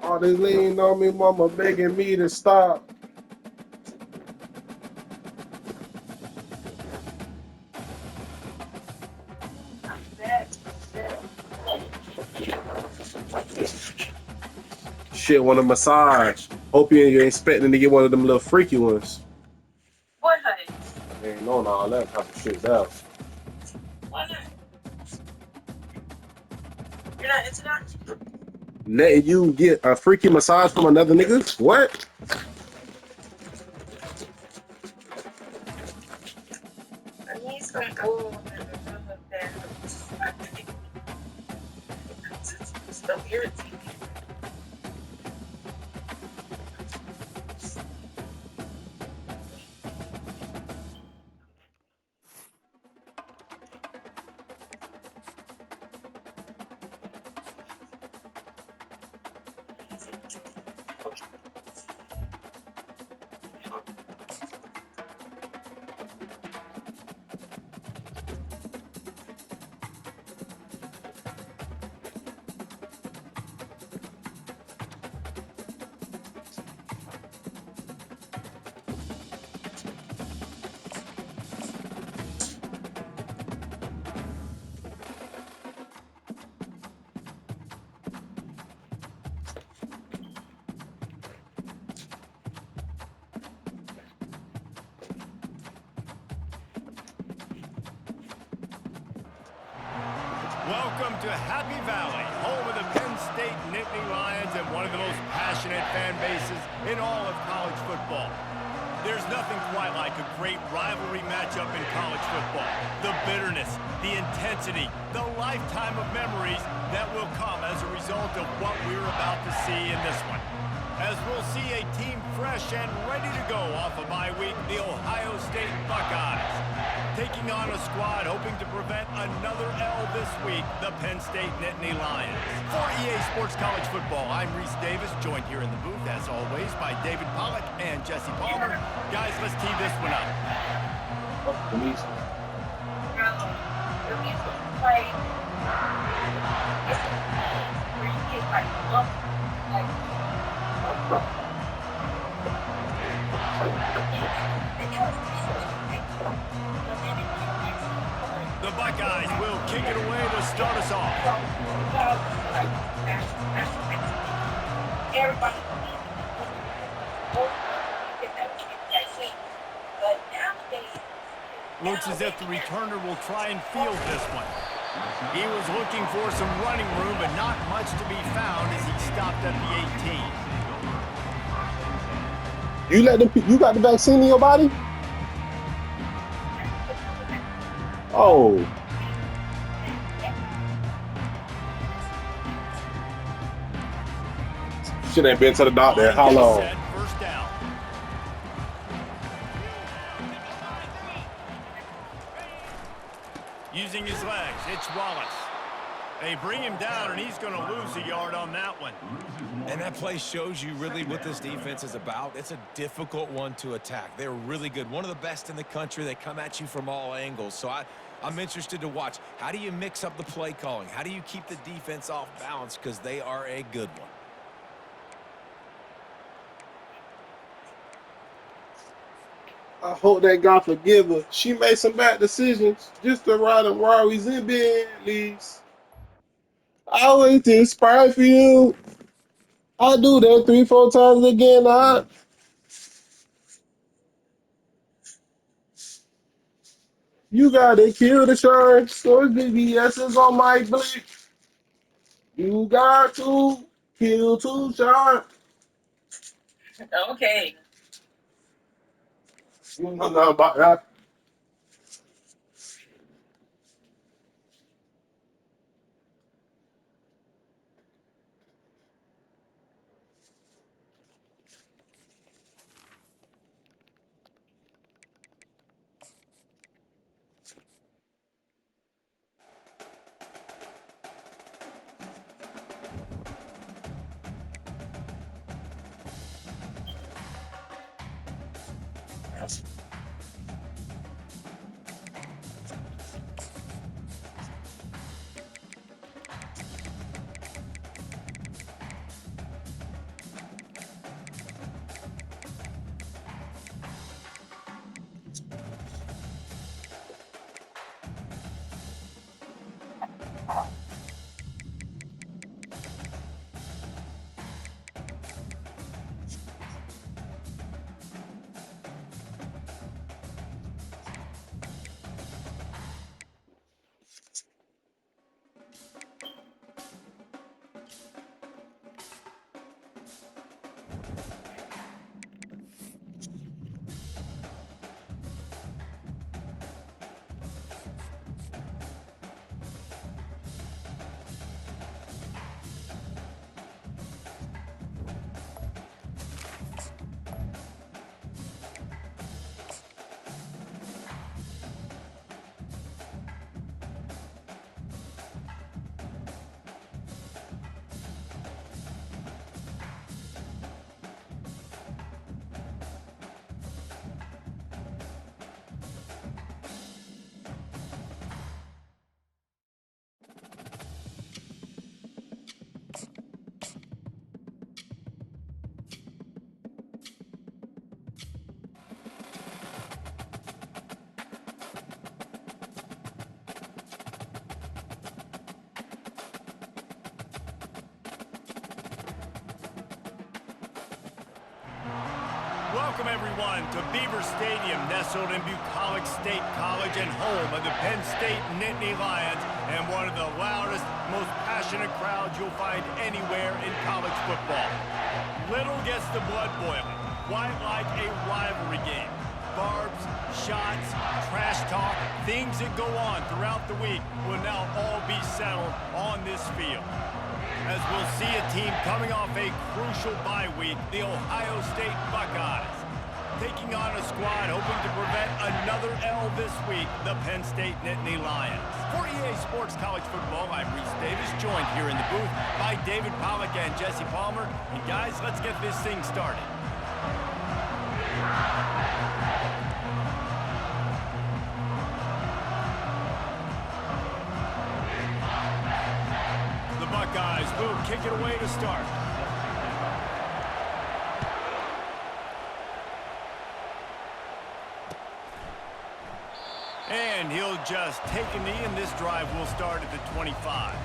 All this lean on me, mama begging me to stop. Shit, want a massage. Hope you're expecting to get one of them little freaky ones. What, honey? Ain't knowing all that type of shit now. Why not? You're not into that? Letting you get a freaky massage from another nigga? What? I need some oil and that. It's so irritating. Welcome to Happy Valley, home of the Penn State Nittany Lions and one of the most passionate fan bases in all of college football. There's nothing quite like a great rivalry matchup in college football. The bitterness, the intensity, the lifetime of memories that will come as a result of what we're about to see in this one. As we'll see a team fresh and ready to go off of bye week, the Ohio State Buckeyes. Taking on a squad hoping to prevent another L this week, the Penn State Nittany Lions. For EA Sports College Football, I'm Reese Davis, joined here in the booth, as always, by David Pollack and Jesse Palmer. Guys, let's tee this one up. The Buckeyes will kick it away to start us off. Looks as if the returner will try and field this one. He was looking for some running room, but not much to be found as he stopped at the 18. You got the vaccine in your body? Oh. Shit ain't been to the doctor. How long? First down. Using his legs, it's Wallace. They bring him down, and he's going to lose a yard on that one. And that play shows you really what this defense is about. It's a difficult one to attack. They're really good. One of the best in the country. They come at you from all angles. So I'm interested to watch. How do you mix up the play calling? How do you keep the defense off balance? Because they are a good one. I hope that God forgive her. She made some bad decisions just to ride in Rari's and Bentleys. I wait to inspire for you. I do that 3-4 times again. You gotta kill the shark. So BBS on my blick. You got to kill 2 sharks. Okay. You know nothing about that. Welcome, everyone, to Beaver Stadium, nestled in Bucolic State College and home of the Penn State Nittany Lions, and one of the loudest, most passionate crowds you'll find anywhere in college football. Little gets the blood boiling, quite like a rivalry game. Barbs, shots, trash talk, things that go on throughout the week will now all be settled on this field. As we'll see a team coming off a crucial bye week, the Ohio State Buckeyes, taking on a squad hoping to prevent another L this week, the Penn State Nittany Lions. For EA Sports College Football, I'm Reese Davis, joined here in the booth by David Pollack and Jesse Palmer. And guys, let's get this thing started. Buckeyes will kick it away to start. And he'll just take a knee, and this drive will start at the 25.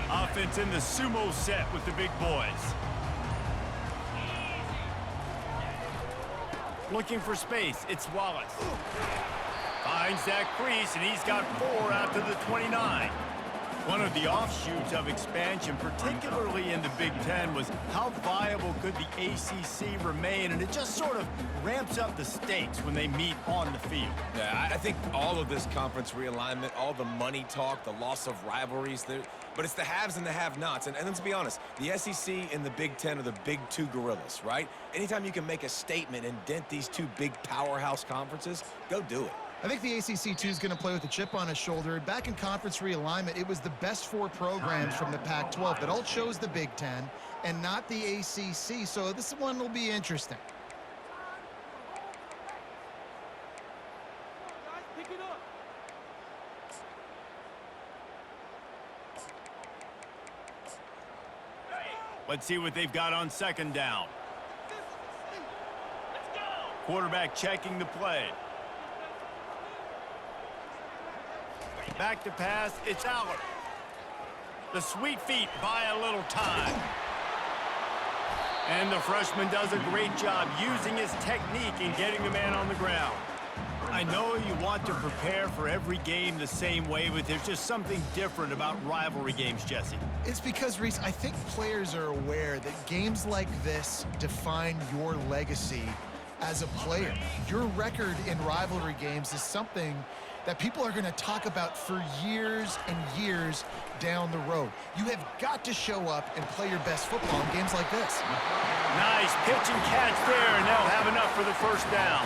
Offense in the sumo set with the big boys. Looking for space, it's Wallace. Finds that crease, and he's got 4 out to the 29. One of the offshoots of expansion, particularly in the Big Ten, was how viable could the ACC remain, and it just sort of ramps up the stakes when they meet on the field. Yeah, I think all of this conference realignment, all the money talk, the loss of rivalries, but it's the haves and the have-nots. And let's be honest, the SEC and the Big Ten are the big two gorillas, right? Anytime you can make a statement and dent these two big powerhouse conferences, go do it. I think the ACC, too, is going to play with a chip on his shoulder. Back in conference realignment, it was the best 4 programs from the Pac-12 that all chose the Big Ten and not the ACC, so this one will be interesting. Let's see what they've got on second down. Quarterback checking the play. Back to pass, it's Aller. The sweet feet buy a little time. And the freshman does a great job using his technique in getting the man on the ground. I know you want to prepare for every game the same way, but there's just something different about rivalry games, Jesse. It's because, Reese, I think players are aware that games like this define your legacy as a player. Your record in rivalry games is something that people are going to talk about for years and years down the road. You have got to show up and play your best football in games like this. Nice pitch and catch there, and they'll have enough for the first down.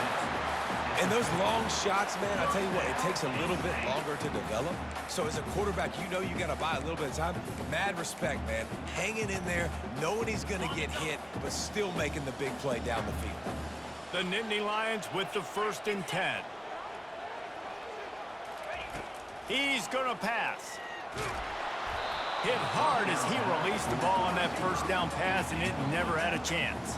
And those long shots, man, I tell you what, it takes a little bit longer to develop. So as a quarterback, you know you got to buy a little bit of time. Mad respect, man. Hanging in there, knowing he's going to get hit, but still making the big play down the field. The Nittany Lions with the 1st and 10. He's going to pass. Hit hard as he released the ball on that first down pass, and it never had a chance.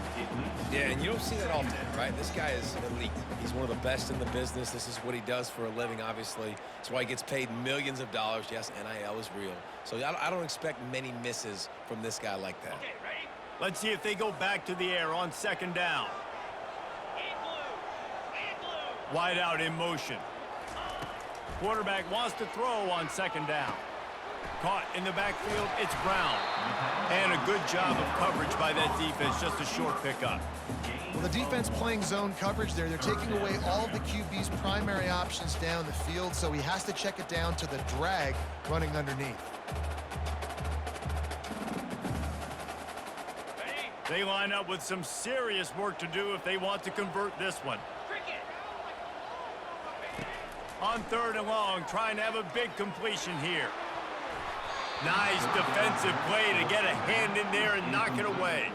Yeah, and you don't see that often, right? This guy is elite. He's one of the best in the business. This is what he does for a living, obviously. That's why he gets paid millions of dollars. Yes, NIL is real. So I don't expect many misses from this guy like that. Okay, ready? Let's see if they go back to the air on second down. Wide out in motion. Quarterback wants to throw on second down. Caught in the backfield, it's Brown. And a good job of coverage by that defense, just a short pickup. Well, the defense playing zone coverage there. They're taking away all of the QB's primary options down the field, so he has to check it down to the drag running underneath. They line up with some serious work to do if they want to convert this one. On 3rd and long, trying to have a big completion here. Nice defensive play to get a hand in there and knock it away.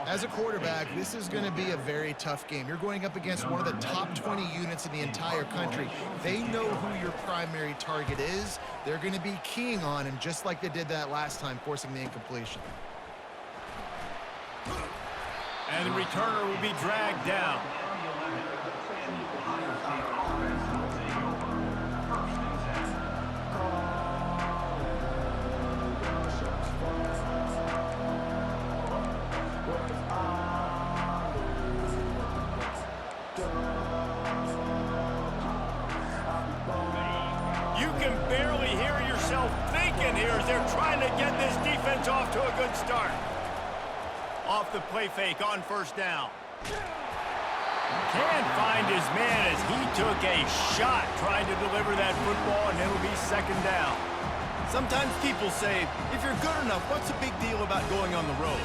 As a quarterback, this is going to be a very tough game. You're going up against one of the top 20 units in the entire country. They know who your primary target is. They're going to be keying on him just like they did that last time, forcing the incompletion. And the returner will be dragged down. You can barely hear yourself thinking here as they're trying to get this defense off to a good start. Off the play fake on first down. Can't find his man as he took a shot trying to deliver that football, and it'll be second down. Sometimes people say, if you're good enough, what's the big deal about going on the road?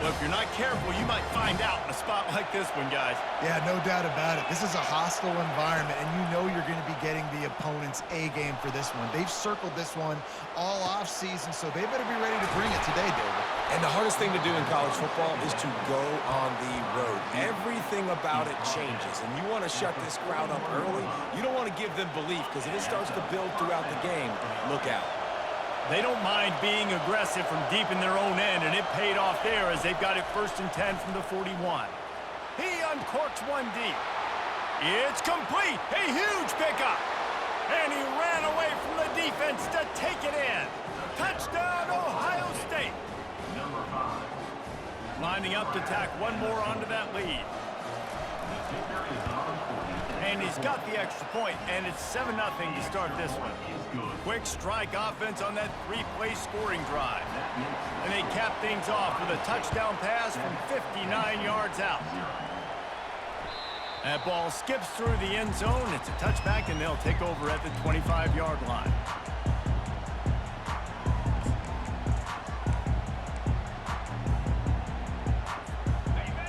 Well, if you're not careful, you might find out in a spot like this one, guys. Yeah, no doubt about it. This is a hostile environment, and you know you're going to be getting the opponent's A-game for this one. They've circled this one all offseason, so they better be ready to bring it today, David. And the hardest thing to do in college football is to go on the road. Everything about it changes, and you want to shut this crowd up early. You don't want to give them belief, because if it starts to build throughout the game, look out. They don't mind being aggressive from deep in their own end, and it paid off there as they've got it 1st and 10 from the 41. He uncorks one deep. It's complete. A huge pickup. And he ran away from the defense to take it in. Touchdown, Ohio State. Lining up to tack one more onto that lead. And he's got the extra point, and it's 7-0 to start this one. Quick strike offense on that 3-play scoring drive. And they cap things off with a touchdown pass from 59 yards out. That ball skips through the end zone. It's a touchback, and they'll take over at the 25-yard line.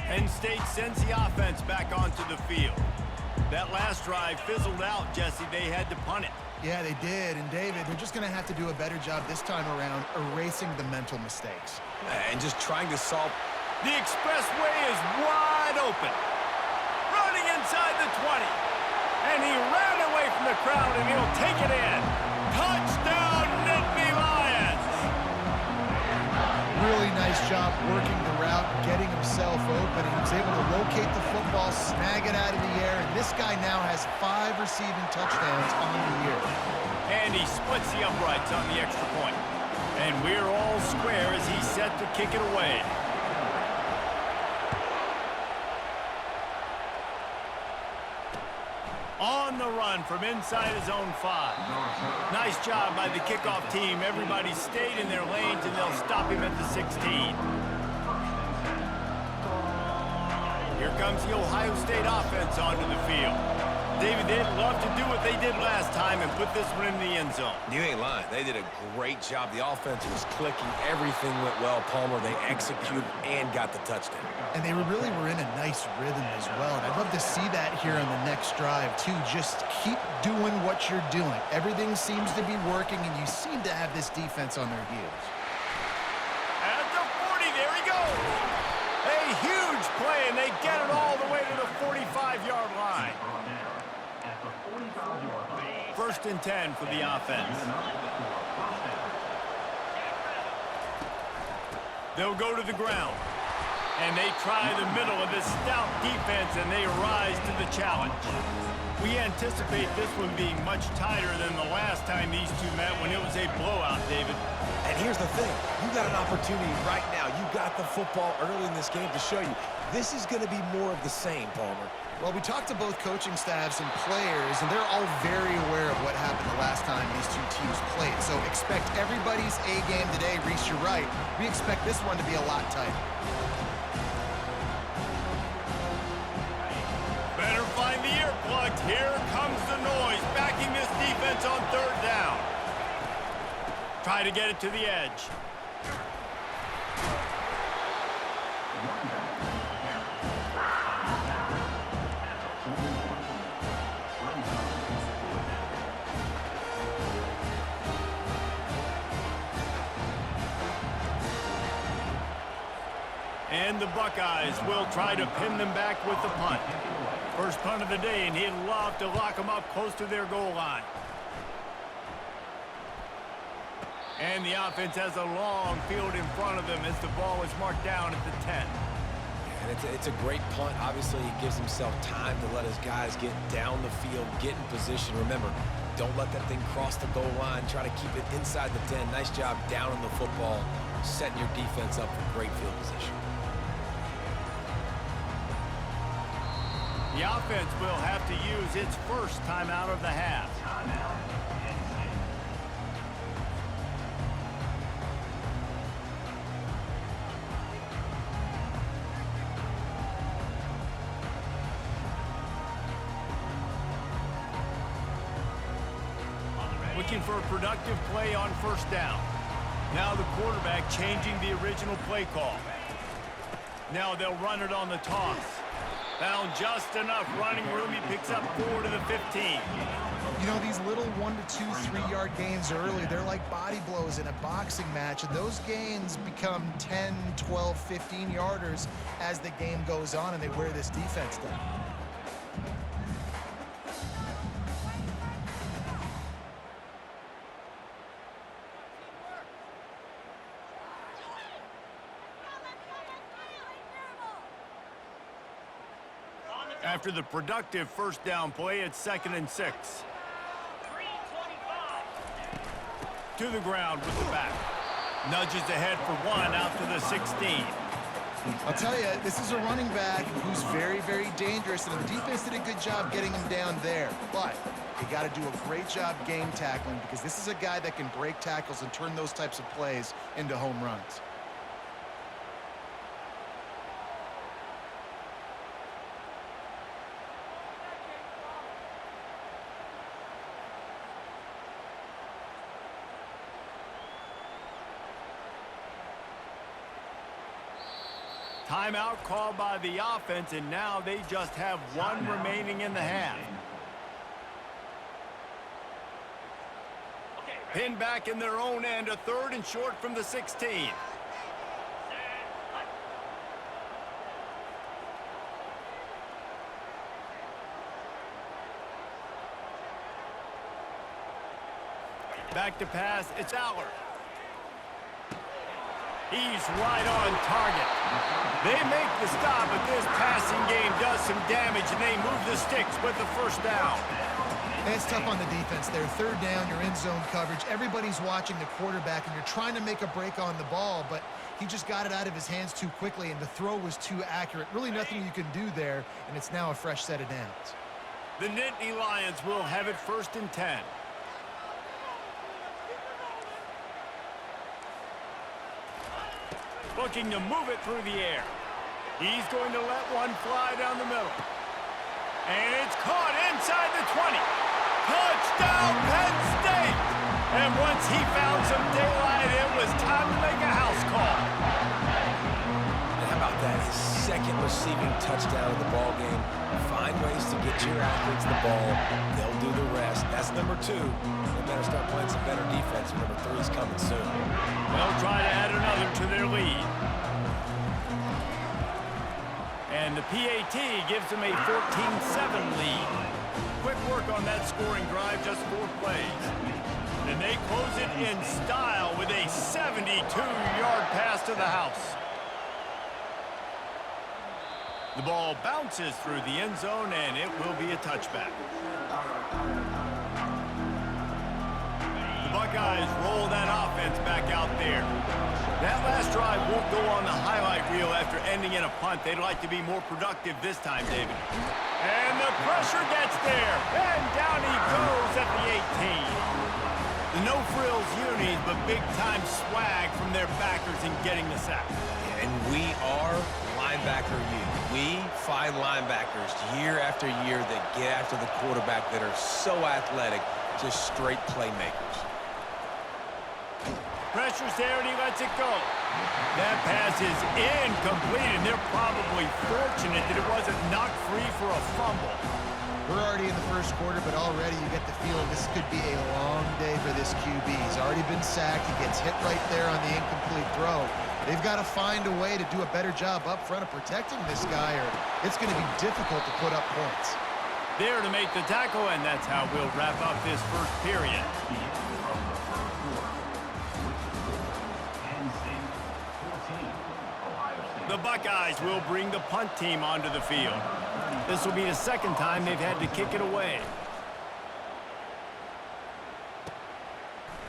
Penn State sends the offense back onto the field. That last drive fizzled out, Jesse. They had to punt it. Yeah, they did. And, David, they're just going to have to do a better job this time around erasing the mental mistakes. And just trying to solve. The expressway is wide open. Running inside the 20. And he ran away from the crowd, and he'll take it in. Touchdown, Nittany Lions! Really nice job working the route, getting himself open. He was able to locate the football, snag it out of the air, and this guy now has 5 receiving touchdowns on the year. And he splits the uprights on the extra point. And we're all square as he's set to kick it away. On the run from inside his own 5. Nice job by the kickoff team. Everybody stayed in their lanes, and they'll stop him at the 16. Here comes the Ohio State offense onto the field. David, they'd love to do what they did last time and put this one in the end zone. You ain't lying. They did a great job. The offense was clicking. Everything went well, Palmer. They executed and got the touchdown. And they really were in a nice rhythm as well. And I'd love to see that here on the next drive, too. Just keep doing what you're doing. Everything seems to be working, and you seem to have this defense on their heels. At the 40, there he goes. A huge play, and they get it all the way to the 45-yard line. 1st and 10 for the offense. They'll go to the ground. And they try the middle of this stout defense, and they rise to the challenge. We anticipate this one being much tighter than the last time these two met when it was a blowout, David. And here's the thing. You got an opportunity right now. You got the football early in this game to show you. This is going to be more of the same, Palmer. Well, we talked to both coaching staffs and players, and they're all very aware of what happened the last time these two teams played. So expect everybody's A-game today. Reese, you're right. We expect this one to be a lot tighter. Better find the earplugs. Here comes the noise, backing this defense on 3rd down. Try to get it to the edge. And the Buckeyes will try to pin them back with the punt. First punt of the day, and he'd love to lock them up close to their goal line. And the offense has a long field in front of them as the ball is marked down at the 10. And it's a great punt. Obviously, he gives himself time to let his guys get down the field, get in position. Remember, don't let that thing cross the goal line. Try to keep it inside the 10. Nice job down on the football, setting your defense up for great field position. The offense will have to use its first timeout of the half. Looking for a productive play on first down. Now the quarterback changing the original play call. Now they'll run it on the toss. Found just enough running room. He picks up 4 to the 15. You know, these little 1 to 2, 3-yard gains early, they're like body blows in a boxing match, and those gains become 10, 12, 15-yarders as the game goes on and they wear this defense down. After the productive first down play, it's 2nd and 6. To the ground with the back. Nudges ahead for 1 out to the 16. I'll tell you, this is a running back who's very, very dangerous, and the defense did a good job getting him down there. But you got to do a great job game tackling, because this is a guy that can break tackles and turn those types of plays into home runs. Timeout called by the offense, and now they just have 1 remaining in the half. Pinned back in their own end, a 3rd and short from the 16. Back to pass, it's Aller. He's right on target. They make the stop, but this passing game does some damage, and they move the sticks with the first down. It's tough on the defense there. 3rd down, you're in zone coverage. Everybody's watching the quarterback, and you're trying to make a break on the ball, but he just got it out of his hands too quickly, and the throw was too accurate. Really nothing you can do there, and it's now a fresh set of downs. The Nittany Lions will have it 1st and 10. Looking to move it through the air. He's going to let one fly down the middle. And it's caught inside the 20. Touchdown, Penn State! And once he found some daylight, it was time to make a house call. And how about that? His 2nd receiving touchdown of the ball game. Find ways to get your athletes the ball. They'll do the rest. That's number 2. They better start playing some better defense. Number 3 is coming soon. They'll try to add another to their lead. And the PAT gives them a 14-7 lead. Quick work on that scoring drive, just 4 plays. And they close it in style with a 72-yard pass to the house. The ball bounces through the end zone, and it will be a touchback. The Buckeyes roll that offense back out there. That last drive won't go on the highlight reel after ending in a punt. They'd like to be more productive this time, David. And the pressure gets there, and down he goes at the 18. The no-frills unis, but big-time swag from their backers in getting the sack. And we are linebacker unit. We find linebackers year after year that get after the quarterback that are so athletic, just straight playmakers. Pressure's there, and he lets it go. That pass is incomplete, and they're probably fortunate that it wasn't knocked free for a fumble. We're already in the first quarter, but already you get the feeling this could be a long day for this QB. He's already been sacked. He gets hit right there on the incomplete throw. They've got to find a way to do a better job up front of protecting this guy, or it's going to be difficult to put up points. There to make the tackle, and that's how we'll wrap up this first period. The Buckeyes will bring the punt team onto the field. This will be the second time they've had to kick it away.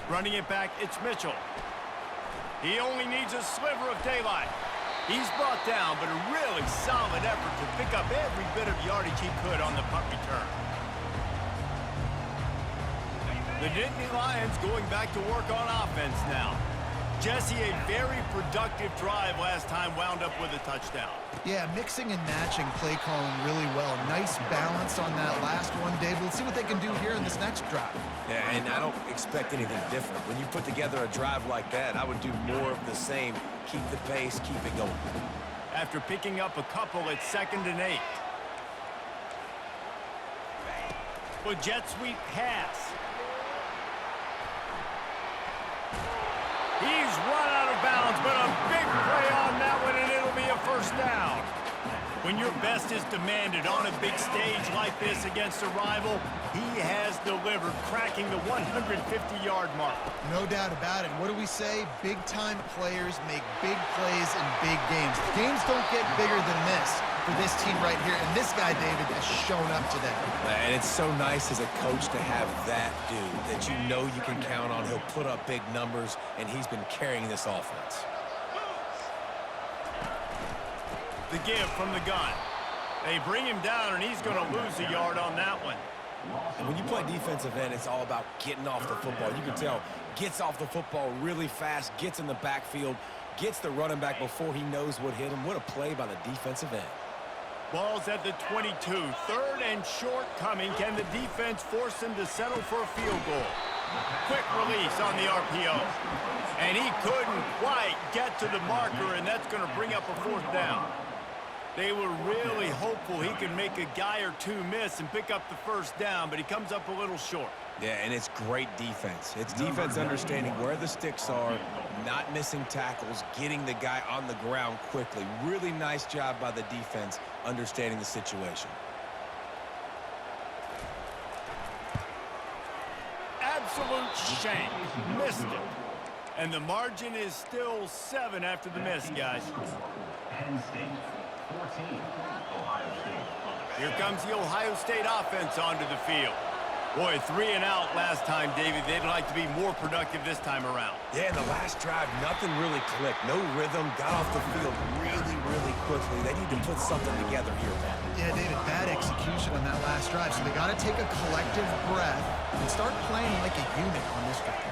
Running it back, it's Mitchell. He only needs a sliver of daylight. He's brought down, but a really solid effort to pick up every bit of yardage he could on the punt return. The Nittany Lions going back to work on offense now. Jesse, a very productive drive last time, wound up with a touchdown. Yeah, mixing and matching play calling really well. Nice balance on that last one, Dave. Let's see what they can do here in this next drive. Yeah, and I don't expect anything different. When you put together a drive like that, I would do more of the same. Keep the pace, keep it going. After picking up a couple, it's 2nd and 8. A jet sweep pass. He's run out of bounds, but a big play on that one, and it'll be a first down. When your best is demanded on a big stage like this against a rival, he has delivered, cracking the 150-yard mark. No doubt about it. What do we say? Big-time players make big plays in big games. Games don't get bigger than this for this team right here, and this guy, David, has shown up today. And it's so nice as a coach to have that dude that you know you can count on. He'll put up big numbers, and he's been carrying this offense. The give from the gun. They bring him down, and he's going to lose a yard on that one. And when you play defensive end, it's all about getting off the football. You can tell, gets off the football really fast, gets in the backfield, gets the running back before he knows what hit him. What a play by the defensive end. Ball's at the 22. 3rd and short coming. Can the defense force him to settle for a field goal? Quick release on the RPO. And he couldn't quite get to the marker, and that's going to bring up a 4th down. They were really hopeful he could make a guy or two miss and pick up the first down, but he comes up a little short. Yeah, and it's great defense. It's defense understanding where the sticks are, not missing tackles, getting the guy on the ground quickly. Really nice job by the defense understanding the situation. Absolute shank. Missed it. And the margin is still 7 after the miss, guys. Penn State, 14, Ohio State. Here comes the Ohio State offense onto the field. Boy, 3 and out last time, David. They'd like to be more productive this time around. Yeah, in the last drive, nothing really clicked. No rhythm, got off the field really quickly. They need to put something together here, man. Yeah, David, bad execution on that last drive, so they got to take a collective breath and start playing like a unit on this drive.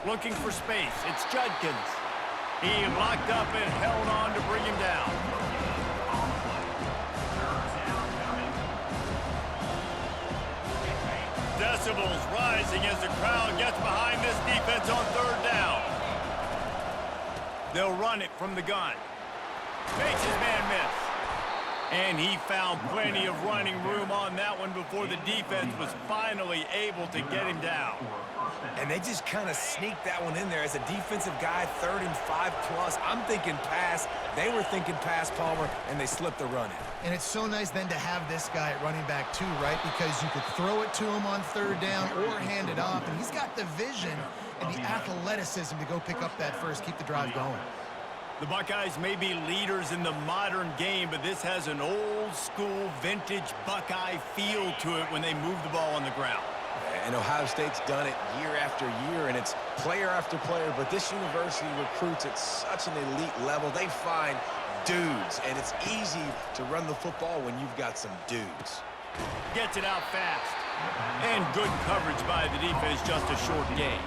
Looking for space. It's Judkins. He locked up and held on to bring him down. Decibels rising as the crowd gets behind this defense on 3rd down. They'll run it from the gun. Makes his man miss. And he found plenty of running room on that one before the defense was finally able to get him down. And they just kind of sneaked that one in there as a defensive guy, 3rd and 5+. I'm thinking pass. They were thinking pass, Palmer, and they slipped the run in. And it's so nice then to have this guy at running back too, right? Because you could throw it to him on 3rd down or hand it off, and he's got the vision and the athleticism to go pick up that first, keep the drive going. The Buckeyes may be leaders in the modern game, but this has an old-school, vintage Buckeye feel to it when they move the ball on the ground. And Ohio State's done it year after year, and it's player after player, but this university recruits at such an elite level. They find dudes, and it's easy to run the football when you've got some dudes. Gets it out fast. And good coverage by the defense, just a short gain.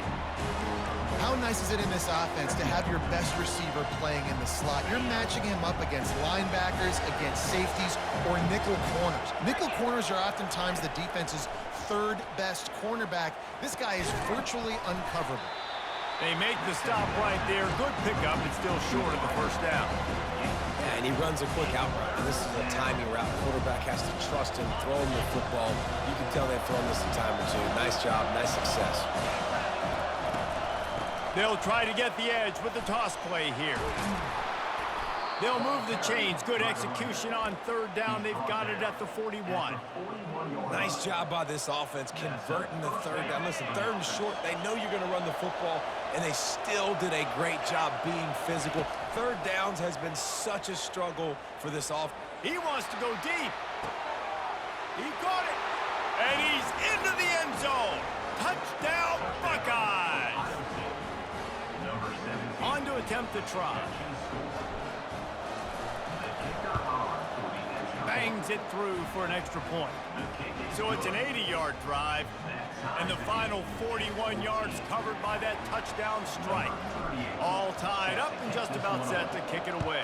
How nice is it in this offense to have your best receiver playing in the slot? You're matching him up against linebackers, against safeties, or nickel corners. Nickel corners are oftentimes the defense's 3rd best cornerback. This guy is virtually uncoverable. They make the stop right there. Good pickup, but still short of the first down. Yeah, and he runs a quick out route. And this is a timing route. Quarterback has to trust him, throw him the football. You can tell they've thrown this a time or two. Nice job, nice success. They'll try to get the edge with the toss play here. They'll move the chains. Good execution on third down. They've got it at the 41. Nice job by this offense converting the third down. Listen, third and short, they know you're going to run the football, and they still did a great job being physical. Third downs has been such a struggle for this offense. He wants to go deep. He caught it. And he's into the end zone. Touchdown, Buckeyes. On to attempt the try. Bangs it through for an extra point. So it's an 80-yard drive, and the final 41 yards covered by that touchdown strike. All tied up and just about set to kick it away.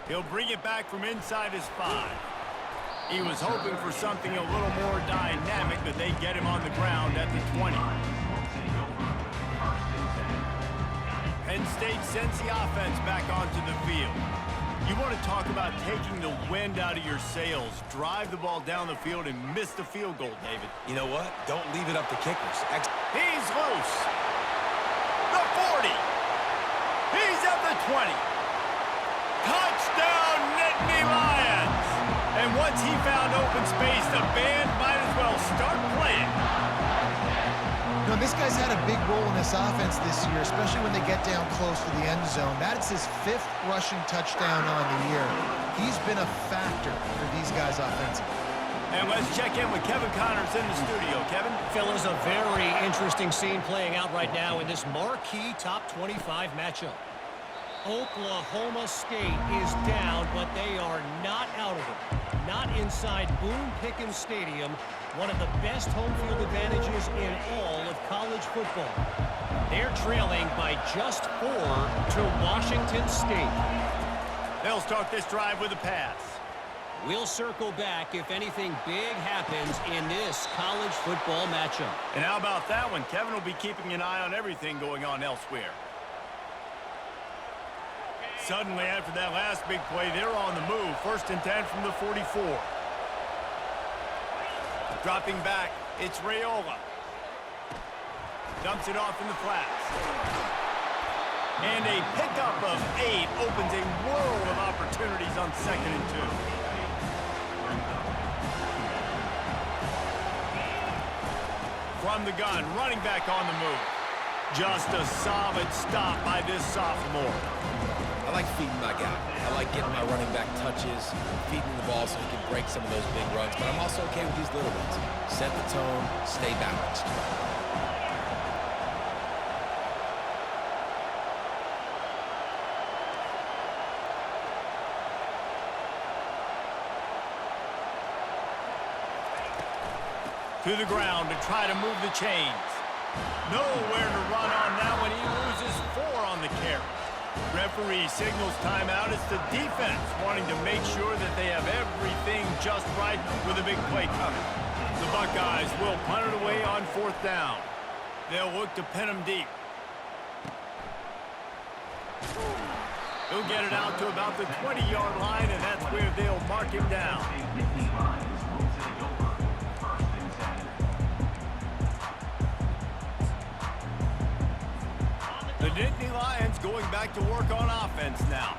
He'll bring it back from inside his 5. He was hoping for something a little more dynamic, but they get him on the ground at the 20. Penn State sends the offense back onto the field. You want to talk about taking the wind out of your sails. Drive the ball down the field and miss the field goal, David. You know what? Don't leave it up to kickers. He's loose. The 40. He's at the 20. Touchdown, Nittany Lions. And once he found open space, the band might as well start playing. No, this guy's had a big role in this offense this year, especially when they get down close to the end zone. That's his 5th rushing touchdown on the year. He's been a factor for these guys offensively. And let's check in with Kevin Connors in the studio. Kevin? Phil, is a very interesting scene playing out right now in this marquee top 25 matchup. Oklahoma State is down, but they are not out of it. Not inside Boone Pickens Stadium, one of the best home field advantages in all of college football. They're trailing by just 4 to Washington State. They'll start this drive with a pass. We'll circle back if anything big happens in this college football matchup. And how about that one? Kevin will be keeping an eye on everything going on elsewhere. Suddenly, after that last big play, they're on the move. 1st and 10 from the 44. Dropping back, it's Raiola. Dumps it off in the flats. And a pickup of 8 opens a world of opportunities on 2nd and 2. From the gun, running back on the move. Just a solid stop by this sophomore. I like feeding my guy. I like getting my running back touches, feeding the ball so he can break some of those big runs. But I'm also okay with these little ones. Set the tone, stay balanced. To the ground to try to move the chains. Nowhere to run on that one. He loses 4 on the carry. Referee signals timeout. It's the defense wanting to make sure that they have everything just right with a big play coming. The Buckeyes will punt it away on 4th down. They'll look to pin him deep. He'll get it out to about the 20-yard line, and that's where they'll mark him down. The Nittany Lions going back to work on offense now.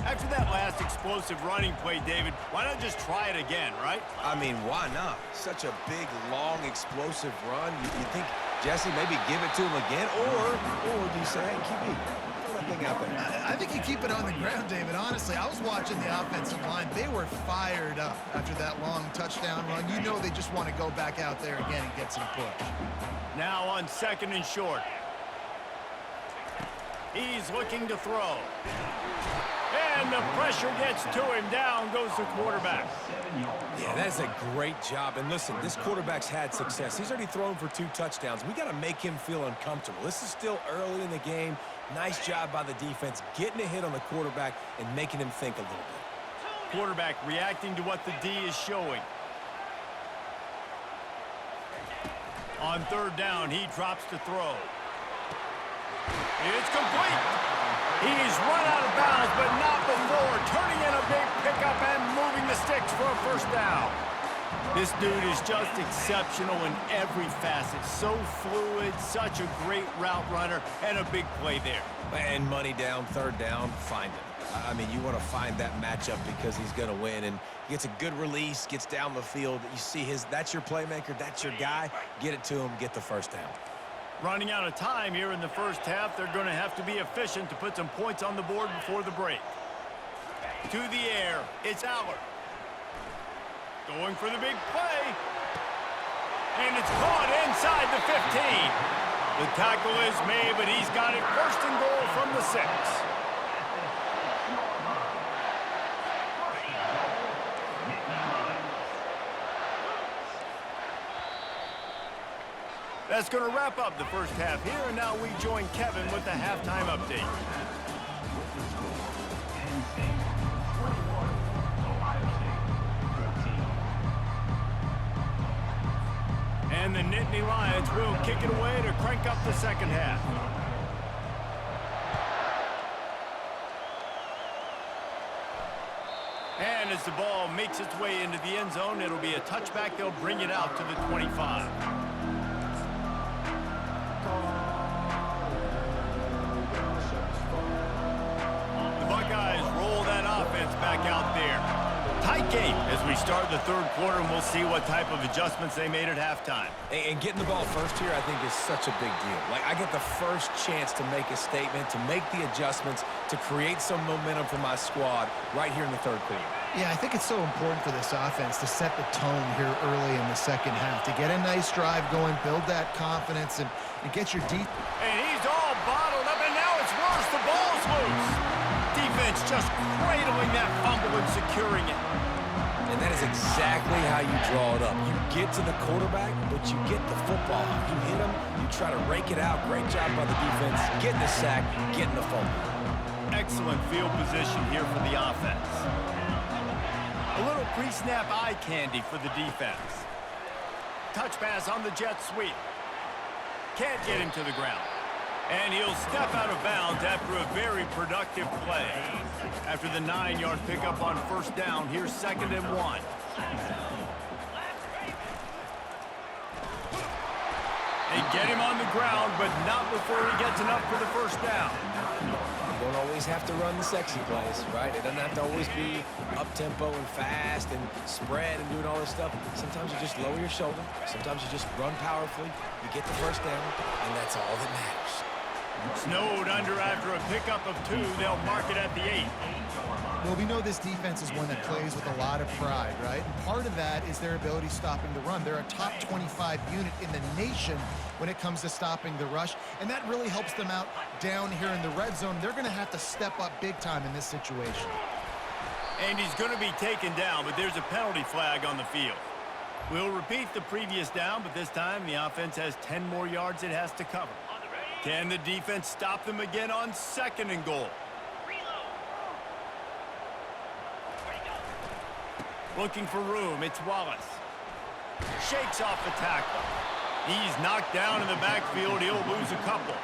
After that last explosive running play, David, why not just try it again, right? I mean, why not? Such a big, long, explosive run. You think Jesse maybe give it to him again? Or do you say, hey, QB, throw that thing out there? I think you keep it on the ground, David. Honestly, I was watching the offensive line. They were fired up after that long touchdown run. You know they just want to go back out there again and get some push. Now on 2nd and short. He's looking to throw. And the pressure gets to him. Down goes the quarterback. Yeah, that's a great job. And listen, this quarterback's had success. He's already thrown for 2 touchdowns. We got to make him feel uncomfortable. This is still early in the game. Nice job by the defense, getting a hit on the quarterback and making him think a little bit. Quarterback reacting to what the D is showing. On 3rd down, he drops to throw. It's complete. He's run out of bounds, but not before turning in a big pickup and moving the sticks for a 1st down. This dude is just exceptional in every facet. So fluid, such a great route runner, and a big play there. And money down, third down, find him. I mean, you want to find that matchup because he's going to win. And he gets a good release, gets down the field. You see that's your playmaker, that's your guy. Get it to him, get the first down. Running out of time here in the first half, they're going to have to be efficient to put some points on the board before the break. To the air, it's Aller. Going for the big play. And it's caught inside the 15. The tackle is made, but he's got it first and goal from the 6. That's going to wrap up the first half here, and now we join Kevin with the halftime update. Penn State 21, Ohio State 14. And the Nittany Lions will kick it away to crank up the second half. And as the ball makes its way into the end zone, it'll be a touchback. They'll bring it out to the 25. Back out there. Tight game as we start the third quarter, and we'll see what type of adjustments they made at halftime. And getting the ball first here, I think, is such a big deal. Like, I get the first chance to make a statement, to make the adjustments, to create some momentum for my squad right here in the third quarter. Yeah, I think it's so important for this offense to set the tone here early in the second half, to get a nice drive going, build that confidence, and get your deep. And he's all bottled up, and now it's worse. The ball's loose. Defense just cradling that fumble and securing it. And that is exactly how you draw it up. You get to the quarterback, but you get the football. You hit him, you try to rake it out. Great job by the defense. Getting the sack, getting the fumble. Excellent field position here for the offense. A little pre-snap eye candy for the defense. Touch pass on the jet sweep. Can't get him to the ground. And he'll step out of bounds after a very productive play. After the 9-yard pickup on first down, here's 2nd and 1. They get him on the ground, but not before he gets enough for the first down. You don't always have to run the sexy plays, right? It doesn't have to always be up-tempo and fast and spread and doing all this stuff. Sometimes you just lower your shoulder. Sometimes you just run powerfully. You get the first down, and that's all that matters. Snowed under after a pickup of 2. They'll mark it at the 8. Well, we know this defense is one that plays with a lot of pride, right? And part of that is their ability stopping the run. They're a top 25 unit in the nation when it comes to stopping the rush, and that really helps them out down here in the red zone. They're going to have to step up big time in this situation. And he's going to be taken down, but there's a penalty flag on the field. We'll repeat the previous down, but this time the offense has 10 more yards it has to cover. Can the defense stop them again on 2nd and goal? Looking for room, it's Wallace. Shakes off the tackle. He's knocked down in the backfield. He'll lose a couple.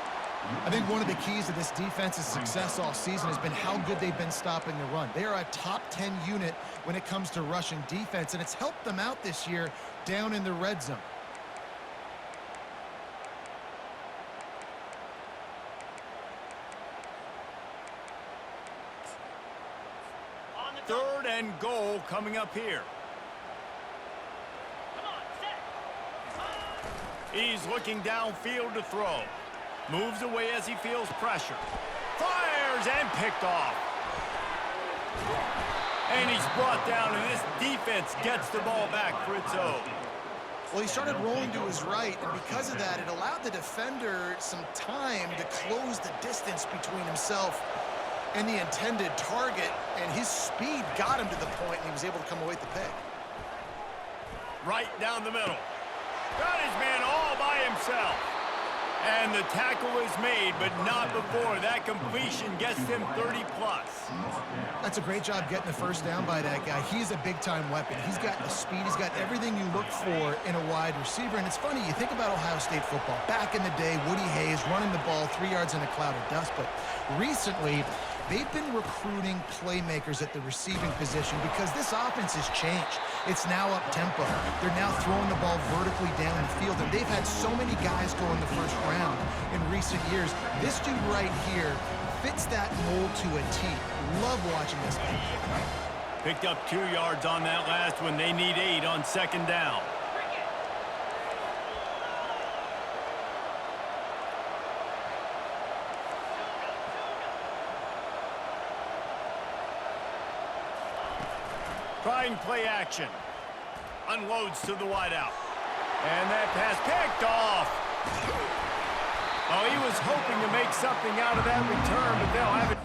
I think one of the keys to this defense's success all season has been how good they've been stopping the run. They are a top 10 unit when it comes to rushing defense, and it's helped them out this year down in the red zone. Third and goal coming up here. He's looking downfield to throw. Moves away as he feels pressure. Fires and picked off. And he's brought down, and this defense gets the ball back for its own. Well, he started rolling to his right, and because of that, it allowed the defender some time to close the distance between himself and the intended target, and his speed got him to the point, and he was able to come away with the pick. Right down the middle. Got his man all by himself. And the tackle is made, but not before that completion gets him 30-plus. That's a great job getting the first down by that guy. He's a big-time weapon. He's got the speed. He's got everything you look for in a wide receiver. And it's funny, you think about Ohio State football. Back in the day, Woody Hayes running the ball 3 yards in a cloud of dust. But recently, They've been recruiting playmakers at the receiving position because this offense has changed. It's now up-tempo. They're now throwing the ball vertically down the field, and they've had so many guys go in the first round in recent years. This dude right here fits that mold to a T. Love watching this guy. Picked up 2 yards on that last one. They need 8 on second down. Trying play action. Unloads to the wideout. And that pass picked off. Oh, he was hoping to make something out of that return, but they'll have it.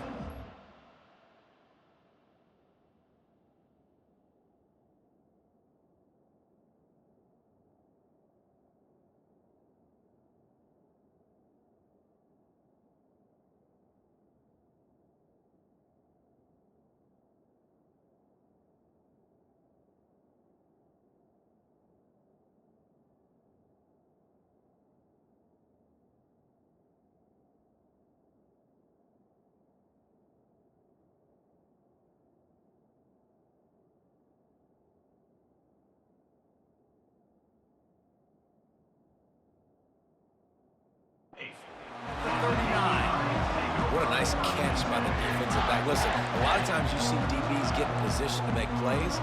What a nice catch by the defensive back. Listen, a lot of times you see DBs get in position to make plays,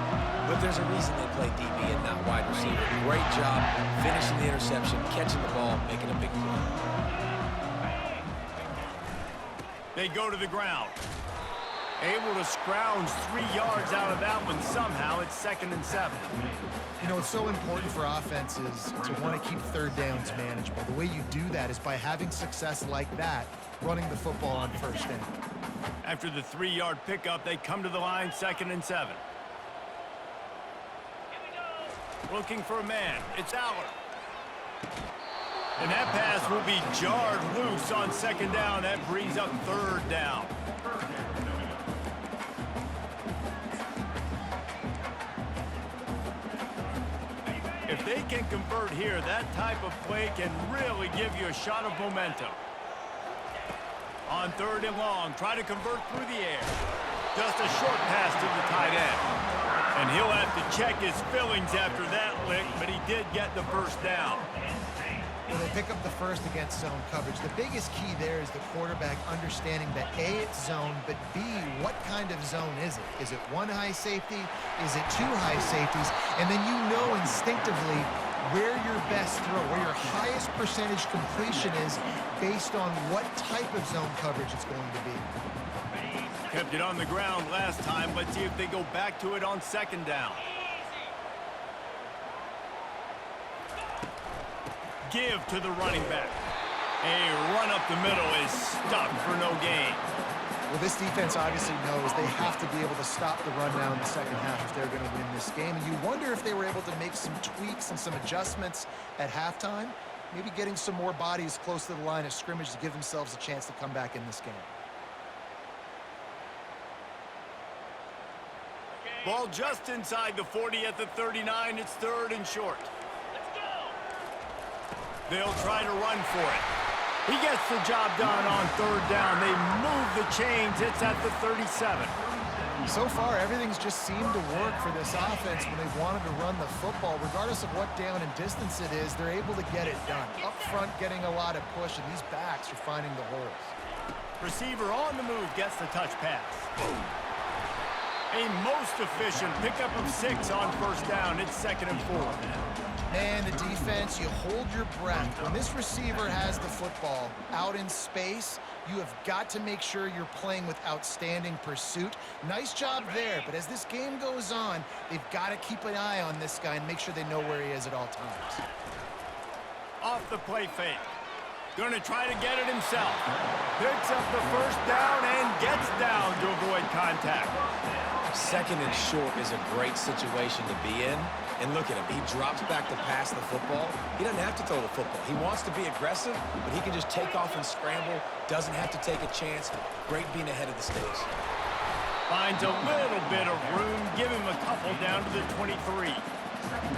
but there's a reason they play DB and not wide receiver. Great job finishing the interception, catching the ball, making a big play. They go to the ground. Able to scrounge 3 yards out of that one somehow. It's 2nd and 7. You know, it's so important for offenses to want to keep third downs manageable. The way you do that is by having success like that, running the football on first down. After the 3-yard pickup, they come to the line, 2nd and 7. Looking for a man. It's Aller. And that pass will be jarred loose on 2nd down. That brings up 3rd down. If they can convert here, that type of play can really give you a shot of momentum. On 3rd and long, try to convert through the air. Just a short pass to the tight end. And he'll have to check his feelings after that lick, but he did get the 1st down. Well, they pick up the first against zone coverage. The biggest key there is the quarterback understanding that A, it's zone, but B, what kind of zone is it? Is it 1 high safety? Is it 2 high safeties? And then you know instinctively where your best throw, where your highest percentage completion is based on what type of zone coverage it's going to be. Kept it on the ground last time. Let's see if they go back to it on 2nd down. Give to the running back. A run up the middle is stopped for no gain. Well, this defense obviously knows they have to be able to stop the run now in the second half if they're going to win this game. And you wonder if they were able to make some tweaks and some adjustments at halftime, maybe getting some more bodies close to the line of scrimmage to give themselves a chance to come back in this game. Ball just inside the 40 at the 39. It's 3rd and short. They'll try to run for it. He gets the job done on 3rd down. They move the chains. It's at the 37. So far, everything's just seemed to work for this offense when they've wanted to run the football. Regardless of what down and distance it is, they're able to get it done. Up front, getting a lot of push, and these backs are finding the holes. Receiver on the move gets the touch pass. A most efficient pickup of 6 on 1st down. It's 2nd and 4. Man, the defense, you hold your breath. When this receiver has the football out in space, you have got to make sure you're playing with outstanding pursuit. Nice job there, but as this game goes on, they've got to keep an eye on this guy and make sure they know where he is at all times. Off the play fake. Going to try to get it himself. Picks up the 1st down and gets down to avoid contact. 2nd and short is a great situation to be in. And look at him. He drops back to pass the football. He doesn't have to throw the football. He wants to be aggressive, but he can just take off and scramble. Doesn't have to take a chance. Great being ahead of the stakes. Finds a little bit of room. Give him a couple down to the 23.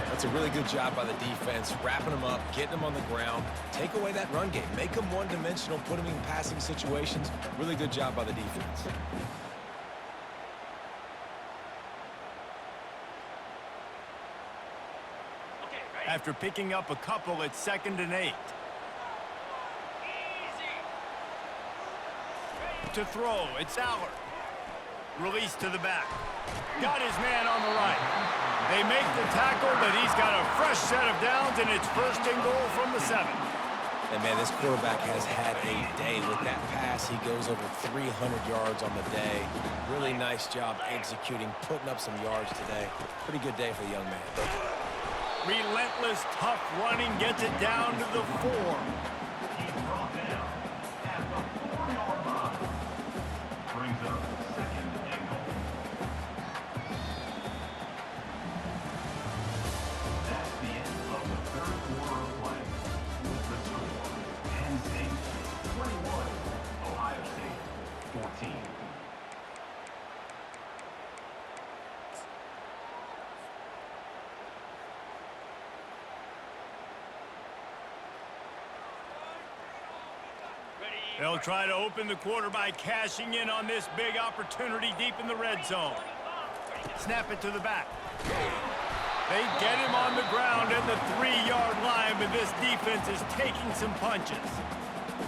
That's a really good job by the defense, wrapping them up, getting them on the ground. Take away that run game. Make them one-dimensional, put them in passing situations. Really good job by the defense. After picking up a couple, it's 2nd and 8. To throw, it's Allard. Release to the back. Got his man on the right. They make the tackle, but he's got a fresh set of downs, and it's 1st and goal from the 7. And, man, this quarterback has had a day. With that pass, he goes over 300 yards on the day. Really nice job executing, putting up some yards today. Pretty good day for the young man. Relentless, tough running gets it down to the 4. He's brought down at the 4-yard line. Brings up 2nd and goal. That's the end of the 3rd quarter of play. The score, Penn State 21, Ohio State 14. They'll try to open the quarter by cashing in on this big opportunity deep in the red zone. Snap it to the back. They get him on the ground at the 3-yard line, but this defense is taking some punches.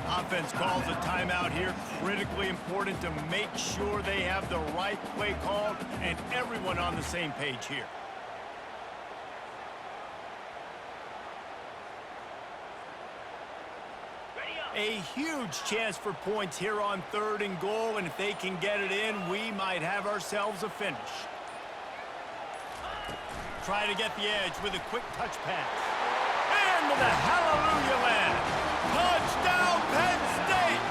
Offense calls a timeout here. Critically important to make sure they have the right play called and everyone on the same page here. A huge chance for points here on 3rd and goal, and if they can get it in, we might have ourselves a finish. Try to get the edge with a quick touch pass. And the hallelujah land. Touchdown, Penn State!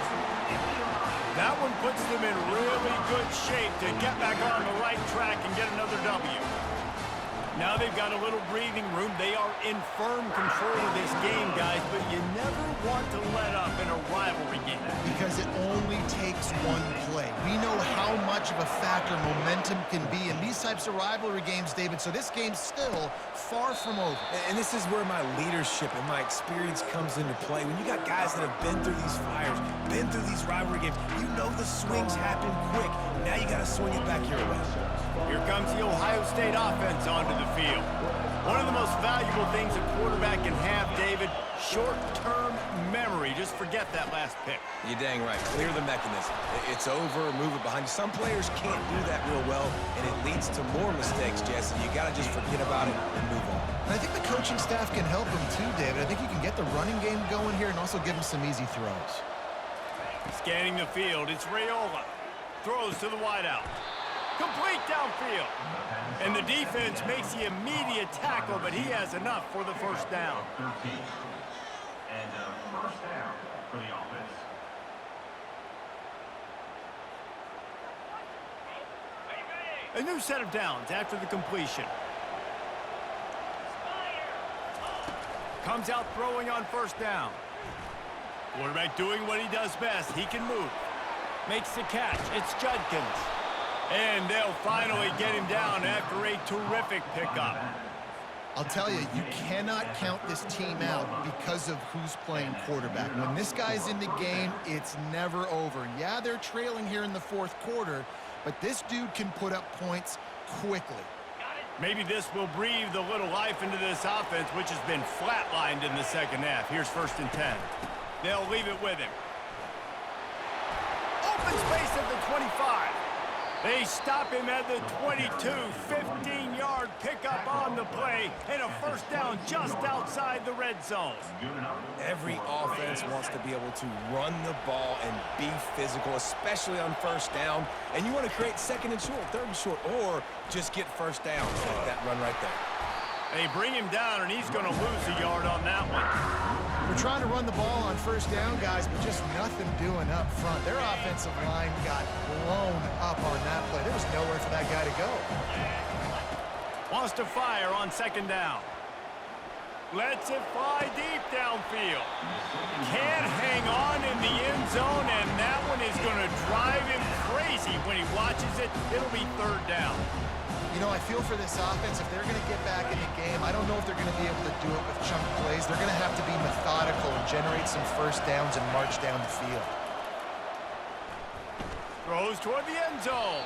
That one puts them in really good shape to get back on the right track and get another W. Now they've got a little breathing room. They are in firm control of this game, guys, but you never want to let up in a rivalry game. Because it only takes one play. We know how much of a factor momentum can be in these types of rivalry games, David, so this game's still far from over. And this is where my leadership and my experience comes into play. When you got guys that have been through these fires, been through these rivalry games, you know the swings happen quick. Now you got to swing it back your way. Here comes the Ohio State offense onto the field. One of the most valuable things a quarterback can have, David, short-term memory. Just forget that last pick. You're dang right. Clear the mechanism. It's over, move it behind you. Some players can't do that real well, and it leads to more mistakes, Jesse. You got to just forget about it and move on. And I think the coaching staff can help him too, David. I think you can get the running game going here and also give him some easy throws. Scanning the field, it's Raiola. Throws to the wideout. Complete downfield. And the defense makes the immediate tackle, but he has enough for the 1st down. 13. And a 1st down for the offense. A new set of downs after the completion. Comes out throwing on 1st down. Quarterback doing what he does best. He can move. Makes the catch. It's Judkins. And they'll finally get him down after a terrific pickup. I'll tell you, you cannot count this team out because of who's playing quarterback. When this guy's in the game, it's never over. Yeah, they're trailing here in the 4th quarter, but this dude can put up points quickly. Maybe this will breathe a little life into this offense, which has been flatlined in the 2nd half. Here's 1st and 10. They'll leave it with him. Open space at the 25. They stop him at the 22, 15-yard pickup on the play, and a 1st down just outside the red zone. Every offense wants to be able to run the ball and be physical, especially on 1st down. And you want to create 2nd and short, 3rd and short, or just get 1st down like that run right there. They bring him down, and he's going to lose a yard on that one. We're trying to run the ball on 1st down, guys, but just nothing doing up front. Their offensive line got blown up on that play. There was nowhere for that guy to go. Wants to fire on 2nd down. Lets it fly deep downfield. Can't hang on in the end zone, and that one is going to drive him crazy when he watches it. It'll be 3rd down. You know, I feel for this offense. If they're going to get back in the game, I don't know if they're going to be able to do it with chunk plays. They're going to have to be methodical and generate some first downs and march down the field. Throws toward the end zone.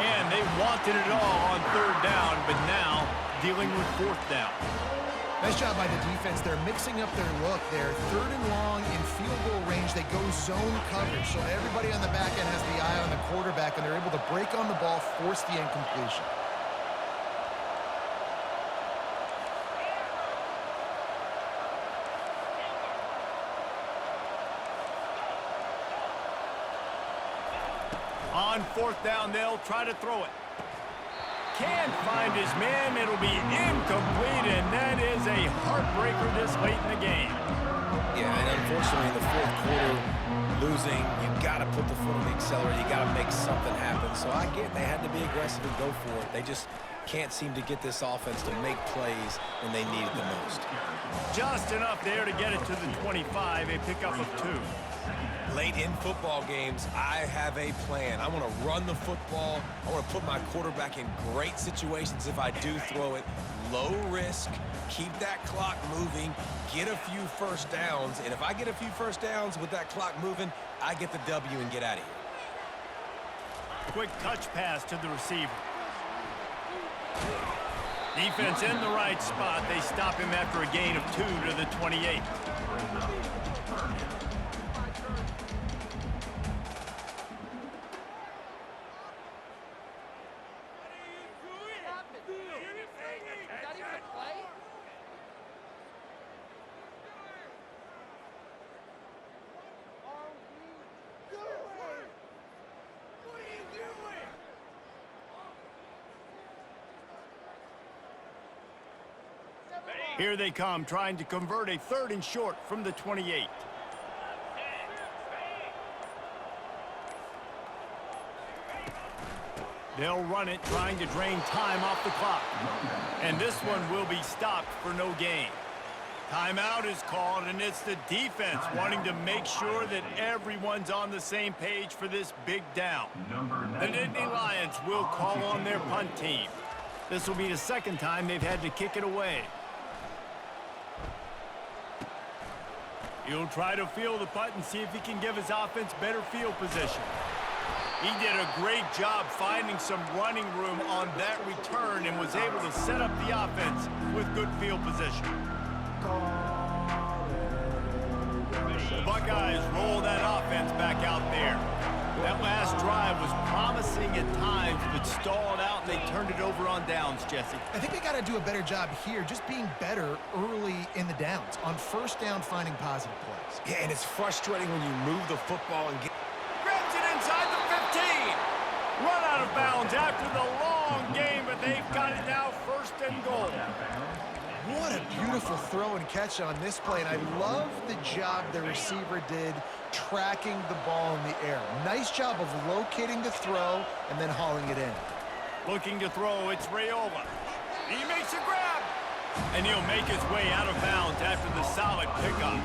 And they wanted it all on third down, but now dealing with fourth down. Nice job by the defense. They're mixing up their look. They're third and long in field goal range. They go zone coverage, so everybody on the back end has the eye on the quarterback, and they're able to break on the ball, force the incompletion. On fourth down, they'll try to throw it. Can't find his man. It'll be incomplete, and that is a heartbreaker this late in the game. Yeah, and unfortunately in the fourth quarter, losing, you got to put the foot on the accelerator. You got to make something happen. So I get they had to be aggressive and go for it. They just can't seem to get this offense to make plays when they need it the most. Just enough there to get it to the 25, a pickup of 2. Late in football games, I have a plan. I want to run the football. I want to put my quarterback in great situations if I do throw it. Low risk, keep that clock moving, get a few first downs. And if I get a few first downs with that clock moving, I get the W and get out of here. Quick touch pass to the receiver. Defense in the right spot. They stop him after a gain of 2 to the 28. Here they come, trying to convert a 3rd and short from the 28. They'll run it, trying to drain time off the clock. And this one will be stopped for no gain. Timeout is called, and it's the defense wanting to make sure that everyone's on the same page for this big down. The Nittany Lions will call on their punt team. This will be the 2nd time they've had to kick it away. He'll try to field the punt and see if he can give his offense better field position. He did a great job finding some running room on that return and was able to set up the offense with good field position. The Buckeyes roll that offense back out there. That last drive was promising at times, but stalled out, and they turned it over on downs, Jesse. I think they got to do a better job here, just being better early in the downs, on first down finding positive plays. Yeah, and it's frustrating when you move the football and get... Grabs it inside the 15. Run out of bounds after the long game, but they've got it now 1st and goal. What a beautiful throw and catch on this play, and I love the job the receiver did tracking the ball in the air. Nice job of locating the throw and then hauling it in. Looking to throw, it's Raiola. He makes a grab, and he'll make his way out of bounds after the solid pickup.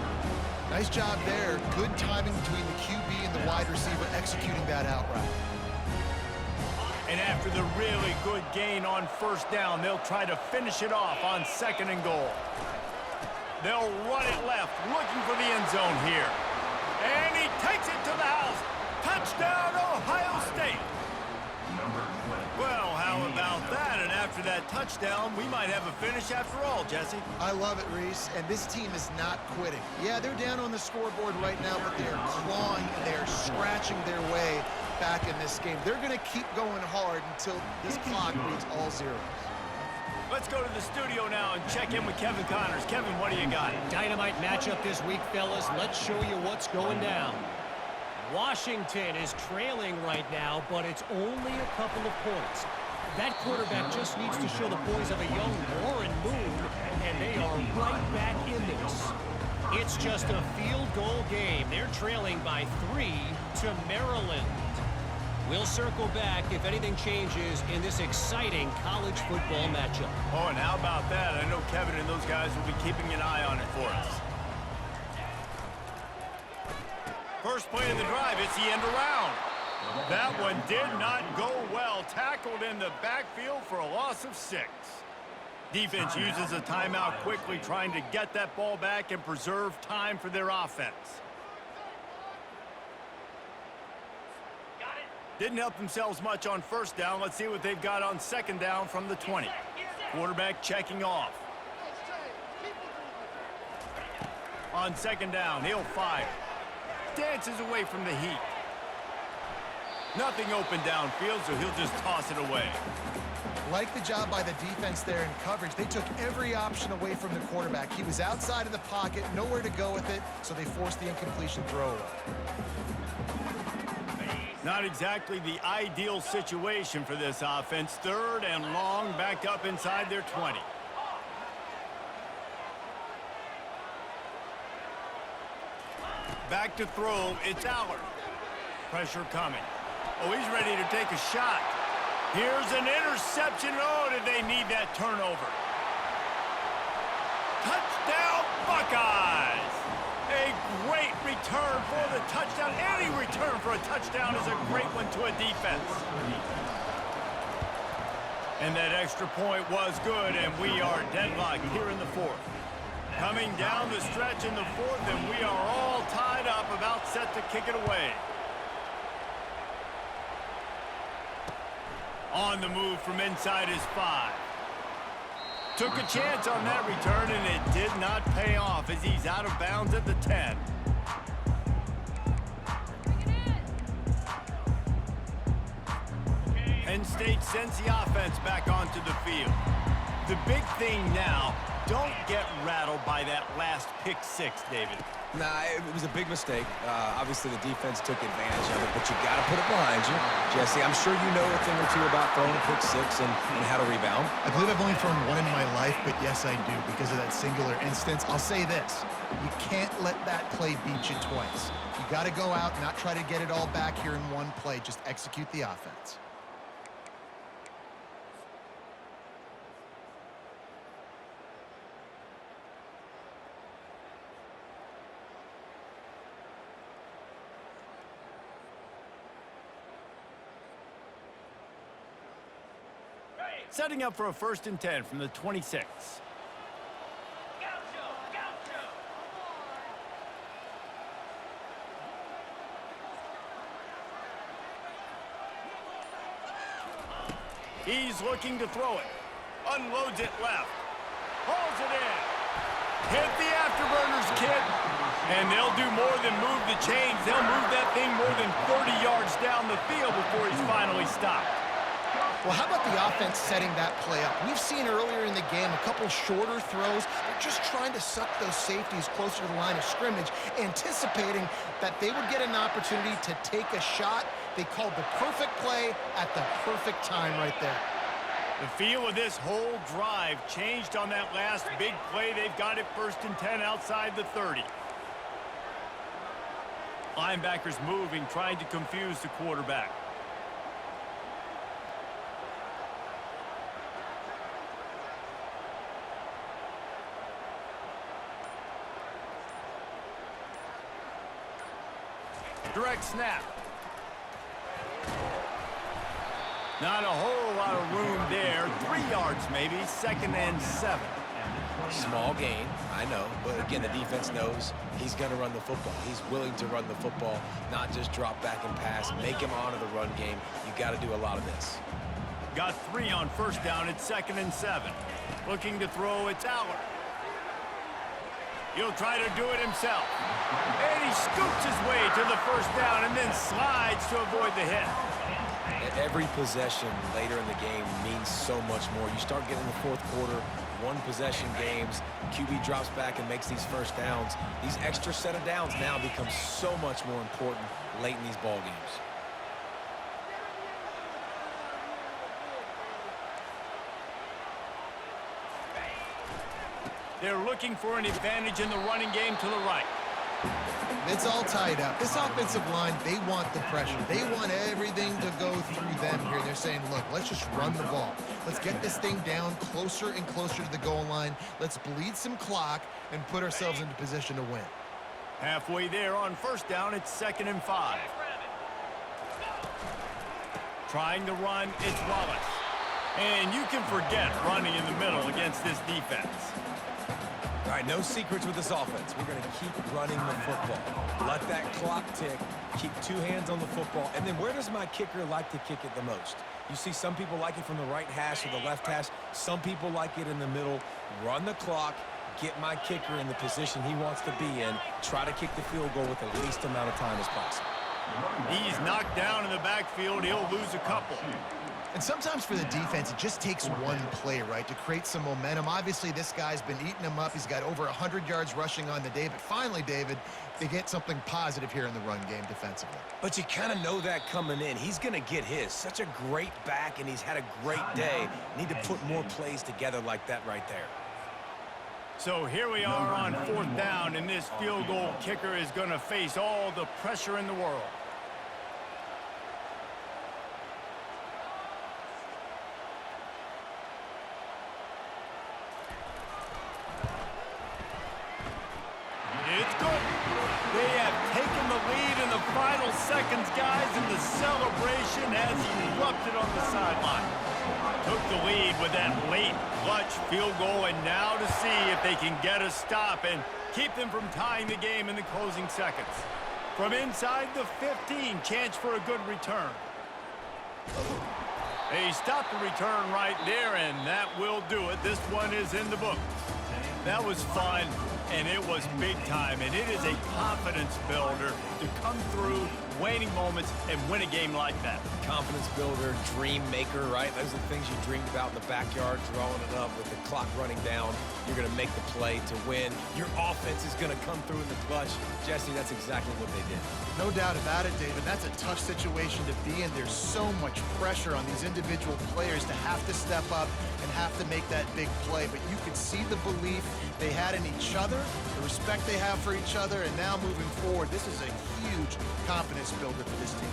Nice job there. Good timing between the QB and the wide receiver executing that out route. And after the really good gain on 1st down, they'll try to finish it off on 2nd and goal. They'll run it left, looking for the end zone here. And he takes it to the house. Touchdown, Ohio State. Well, how about that? And after that touchdown, we might have a finish after all, Jesse. I love it, Reese, and this team is not quitting. Yeah, they're down on the scoreboard right now, but they are clawing, they are scratching their way back in this game. They're going to keep going hard until this clock reads all zeros. Let's go to the studio now and check in with Kevin Connors. Kevin, what do you got? Dynamite matchup this week, fellas. Let's show you what's going down. Washington is trailing right now, but it's only a couple of points. That quarterback just needs to show the poise of a young Warren Moon, and they are right back in this. It's just a field goal game. They're trailing by 3 to Maryland. We'll circle back if anything changes in this exciting college football matchup. Oh, and how about that? I know Kevin and those guys will be keeping an eye on it for us. First play of the drive, it's the end around. That one did not go well. Tackled in the backfield for a loss of 6. Defense uses a timeout quickly, trying to get that ball back and preserve time for their offense. Didn't help themselves much on first down. Let's see what they've got on second down from the 20. Quarterback checking off. On second down, he'll fire. Dances away from the heat. Nothing open downfield, so he'll just toss it away. Like the job by the defense there in coverage. They took every option away from the quarterback. He was outside of the pocket, nowhere to go with it, so they forced the incompletion throw. Not exactly the ideal situation for this offense. Third and long, back up inside their 20. Back to throw, it's Allard. Pressure coming. Oh, he's ready to take a shot. Here's an interception. Oh, did they need that turnover? Touchdown, Buckeyes! A great return for the touchdown. Any return for a touchdown is a great one to a defense. And that extra point was good, and we are deadlocked here in the 4th. Coming down the stretch in the 4th, and we are all tied up, about set to kick it away. On the move from inside his 5. Took a chance on that return, and it did not pay off as he's out of bounds at the 10. Penn State sends the offense back onto the field. The big thing now, don't get rattled by that last pick 6, David. Nah, it was a big mistake. Obviously, the defense took advantage of it, but you got to put it behind you. Jesse, I'm sure you know a thing or two about throwing a pick 6 and how to rebound. I believe I've only thrown one in my life, but yes, I do, because of that singular instance. I'll say this. You can't let that play beat you twice. You got to go out and not try to get it all back here in one play. Just execute the offense. Setting up for a 1st and 10 from the 26. He's looking to throw it. Unloads it left. Hauls it in. Hit the afterburners, kid. And they'll do more than move the chains. They'll move that thing more than 30 yards down the field before he's finally stopped. Well, how about the offense setting that play up? We've seen earlier in the game a couple shorter throws. They're just trying to suck those safeties closer to the line of scrimmage, anticipating that they would get an opportunity to take a shot. They called the perfect play at the perfect time right there. The feel of this whole drive changed on that last big play. They've got it 1st and 10 outside the 30. Linebackers moving, trying to confuse the quarterback. Direct snap. Not a whole lot of room there. 3 yards maybe. 2nd and 7. Small gain, I know. But again, the defense knows he's going to run the football. He's willing to run the football, not just drop back and pass. Make him honor the run game. You got to do a lot of this. Got 3 on 1st down. It's 2nd and 7. Looking to throw. It's Allard. He'll try to do it himself. And he scoots his way to the 1st down and then slides to avoid the hit. Every possession later in the game means so much more. You start getting the 4th quarter, 1-possession games, QB drops back and makes these 1st downs. These extra set of downs now become so much more important late in these ball games. They're looking for an advantage in the running game to the right. It's all tied up. This offensive line, they want the pressure. They want everything to go through them here. They're saying, look, let's just run the ball. Let's get this thing down closer and closer to the goal line. Let's bleed some clock and put ourselves into position to win. Halfway there on 1st down, it's 2nd and 5. Trying to run, it's Wallace. And you can forget running in the middle against this defense. All right, no secrets with this offense. We're going to keep running the football. Let that clock tick. Keep two hands on the football. And then where does my kicker like to kick it the most? You see some people like it from the right hash or the left hash. Some people like it in the middle. Run the clock. Get my kicker in the position he wants to be in. Try to kick the field goal with the least amount of time as possible. He's knocked down in the backfield. He'll lose a couple. And sometimes for the defense, it just takes one play, right, to create some momentum. Obviously, this guy's been eating them up. He's got over 100 yards rushing on the day. But finally, David, they get something positive here in the run game defensively. But you kind of know that coming in. He's going to get his. Such a great back, and he's had a great day. Need to put more plays together like that right there. So here we are on 4th down, and this field goal kicker is going to face all the pressure in the world. It's good. They have taken the lead in the final seconds, guys, and the celebration has erupted on the sideline. Took the lead with that late clutch field goal, and now to see if they can get a stop and keep them from tying the game in the closing seconds. From inside the 15, chance for a good return. They stopped the return right there, and that will do it. This one is in the book. That was fun, and it was big time, and it is a confidence builder to come through waning moments and win a game like that. Confidence builder, dream maker, right? Those are the things you dreamed about in the backyard, drawing it up with the clock running down. You're going to make the play to win. Your offense is going to come through in the clutch. Jesse, that's exactly what they did. No doubt about it, David. That's a tough situation to be in. There's so much pressure on these individual players to have to step up and have to make that big play. But you could see the belief they had in each other, the respect they have for each other, and now moving forward, this is a huge confidence builder for this team.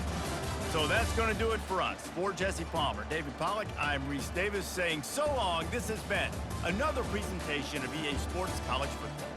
So that's going to do it for us. For Jesse Palmer, David Pollack, I'm Reese Davis saying so long. This has been another presentation of EA Sports College Football.